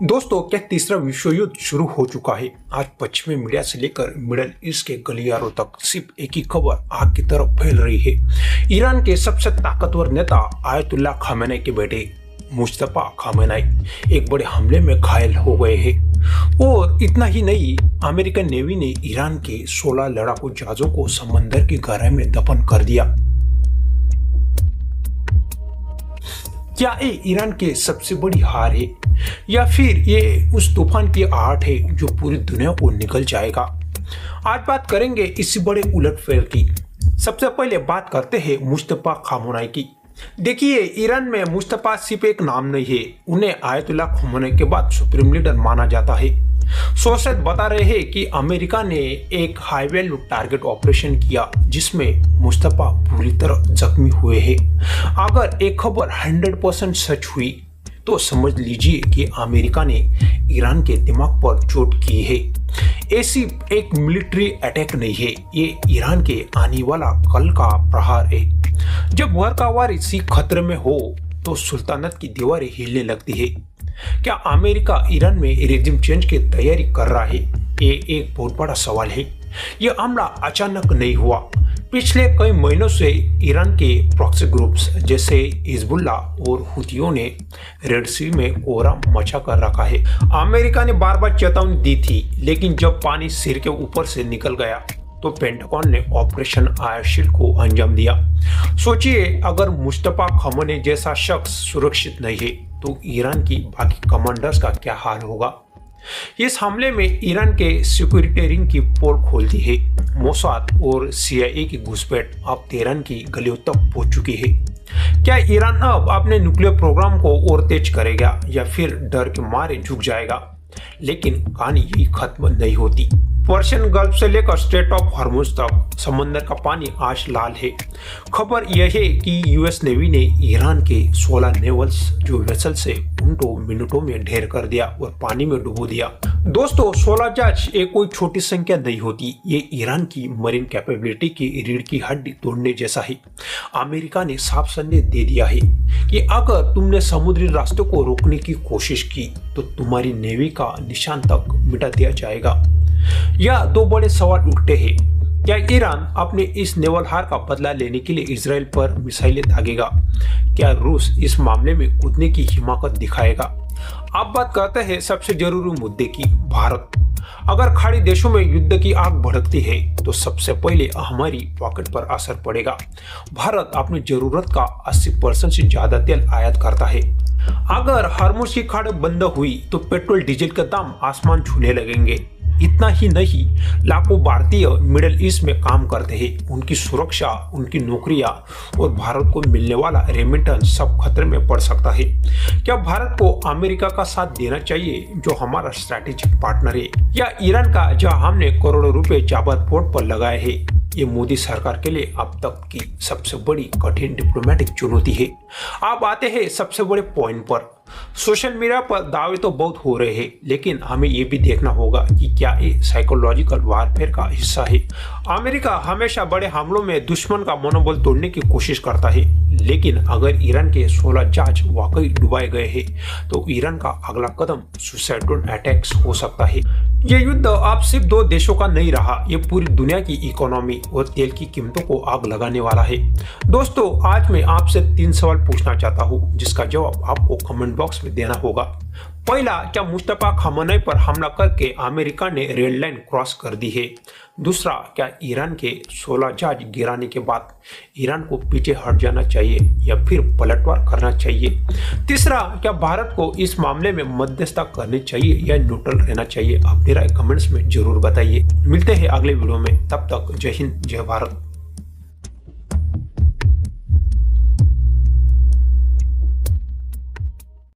दोस्तों, क्या तीसरा विश्व युद्ध शुरू हो चुका है? आज पश्चिमी मीडिया से लेकर मिडल ईस्ट के गलियारों तक सिर्फ एक ही खबर आग की तरफ फैल रही है। ईरान के सबसे ताकतवर नेता आयतुल्ला खामेनी के बेटे मुस्तफा खामेनी एक बड़े हमले में घायल हो गए हैं। और इतना ही नहीं, अमेरिकन नेवी ने ईरान के 16 लड़ाकू जहाजों को समंदर की गहराई में दफन कर दिया। क्या ये ईरान के सबसे बड़ी हार है, या फिर ये उस तूफान की आहट है जो पूरी दुनिया को निगल जाएगा? आज बात करेंगे इसी बड़े उलटफेर की। सबसे पहले बात करते हैं मुस्तफा खामेनी की। देखिए, ईरान में मुस्तफा सिर्फ एक नाम नहीं है, उन्हें आयतुल्ला खामेनी के बाद सुप्रीम लीडर माना जाता है। सोर्सेस बता रहे हैं कि अमेरिका ने एक हाई वैल्यू टारगेट ऑपरेशन किया जिसमें मुस्तफा पूरी तरह जख्मी हुए हैं। अगर एक खबर 100% सच हुई तो समझ लीजिए कि अमेरिका ने ईरान के दिमाग पर चोट की है। ऐसी एक मिलिट्री अटैक नहीं है, ये ईरान के आने वाला कल का प्रहार है। जब घर का वारिस खतरे में हो तो सुल्तानत की दीवारें हिलने लगती है। क्या अमेरिका ईरान में रेजिम चेंज की तैयारी कर रहा है? ये एक बहुत बड़ा सवाल है। यह हमला अचानक नहीं हुआ। पिछले कई महीनों से ईरान के प्रॉक्सी ग्रुप्स जैसे हिजबुल्ला और हुतियों ने रेड सी में कोहराम मचा कर रखा है। अमेरिका ने बार बार चेतावनी दी थी, लेकिन जब पानी सिर के ऊपर से निकल गया तो पेंटागन ने ऑपरेशन आयरशील्ड को अंजाम दिया। सोचिए, अगर मुस्तफा खामेनी जैसा शख्स सुरक्षित नहीं है तो ईरान की बाकी कमांडर्स का क्या हाल होगा? इस हमले में ईरान के सिक्योरिटी रिंग की पोल खोल दी है। मोसाद और CIA की घुसपैठ अब तेहरान की गलियों तक पहुंच चुकी है। क्या ईरान अब अपने न्यूक्लियर प्रोग्राम को और तेज करेगा या फिर डर के मारे झुक जाएगा? लेकिन कहानी यही खत्म नहीं होती। पर्शियन गल्फ से लेकर स्ट्रेट ऑफ हॉर्मुज तक समंदर का पानी आज लाल है। खबर यह है कि US नेवी ने ईरान के 16 नेवल्स जो वेसल से उनको मिनटों में ढेर कर दिया और पानी में डुबो दिया। दोस्तों, 16 जहाज एक कोई छोटी संख्या नहीं होती। ये ईरान की मरीन कैपेबिलिटी की रीढ़ की हड्डी तोड़ने जैसा है। अमेरिका ने साफ संदेश दे दिया है कि अगर तुमने समुद्री रास्तों को रोकने की कोशिश की तो तुम्हारी नेवी का निशान तक मिटा दिया जाएगा। यह दो बड़े सवाल उठते हैं। क्या ईरान अपने इस नेवल हार का बदला लेने के लिए इजराइल पर मिसाइलें दागेगा? क्या रूस इस मामले में कूदने की हिम्मत दिखाएगा? अब बात करते हैं सबसे जरूरी मुद्दे की, भारत। अगर खाड़ी देशों में युद्ध की आग भड़कती है तो सबसे पहले हमारी पॉकेट पर असर पड़ेगा। भारत अपनी जरूरत का 80% से ज्यादा तेल आयात करता है। अगर हॉर्मुज की खाड़ी बंद हुई तो पेट्रोल डीजल के दाम आसमान छूने लगेंगे। इतना ही नहीं, लाखों भारतीय मिडिल ईस्ट में काम करते हैं। उनकी सुरक्षा, उनकी नौकरियां और भारत को मिलने वाला रेमिटेंस सब खतरे में पड़ सकता है। क्या भारत को अमेरिका का साथ देना चाहिए जो हमारा स्ट्रैटेजिक पार्टनर है, या ईरान का जहां हमने करोड़ों रुपए जाबाद पोर्ट पर लगाए हैं? ये मोदी सरकार के लिए अब तक की सबसे बड़ी कठिन डिप्लोमेटिक चुनौती है। अब आते हैं सबसे बड़े पॉइंट पर। सोशल मीडिया पर दावे तो बहुत हो रहे हैं, लेकिन हमें ये भी देखना होगा कि क्या ये साइकोलॉजिकल वारफेयर का हिस्सा है। अमेरिका हमेशा बड़े हमलों में दुश्मन का मनोबल तोड़ने की कोशिश करता है, लेकिन अगर ईरान के 16 जहाज वाकई डुबाए गए हैं तो ईरान का अगला कदम सुसाइडल अटैक्स हो सकता है। ये युद्ध अब सिर्फ दो देशों का नहीं रहा, ये पूरी दुनिया की इकोनॉमी और तेल की कीमतों को आग लगाने वाला है। दोस्तों, आज मैं आपसे 3 सवाल पूछना चाहता हूँ जिसका जवाब आपको कमेंट बॉक्स में देना होगा। पहला, क्या मुस्तफा खामेनी पर हमला करके अमेरिका ने रेड लाइन क्रॉस कर दी है? दूसरा, क्या ईरान के 16 जहाज गिराने के बाद ईरान को पीछे हट जाना चाहिए या फिर पलटवार करना चाहिए? तीसरा, क्या भारत को इस मामले में मध्यस्थता करनी चाहिए या न्यूट्रल रहना चाहिए? अपनी राय कमेंट्स में जरूर बताइए। मिलते हैं अगले वीडियो में, तब तक जय हिंद, जय भारत।